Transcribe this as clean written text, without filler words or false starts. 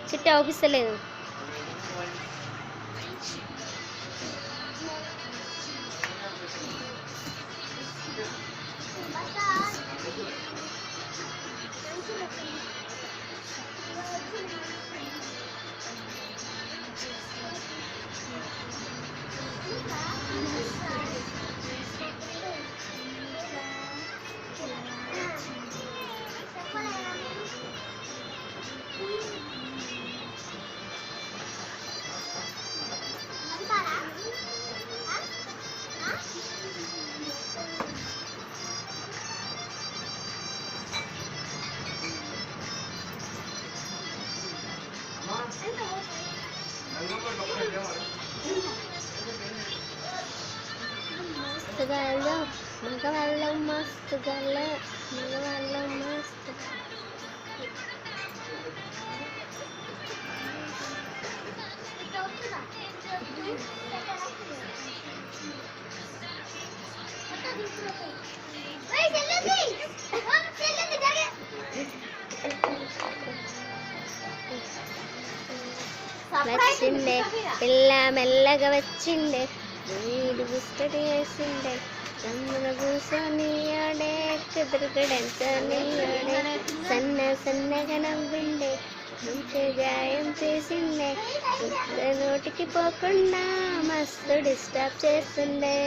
చిట్టి అవుపిస్తలేదు. మగవాళ్ళం మస్తు గల్ల మగవాళ్ళం మస్తు వచ్చిండే పిల్ల మెల్లగా వచ్చిండే వీడు బుస్తడి వేసిండే తమ్మున కూర్చొని ఆడే కుదురుగడంతోని ఆడే సన్న సన్నగా నవ్విండే మంచి గాయం చేసిండే నోటికి పోకుండా మస్తు డిస్టర్బ్ చేస్తుండే.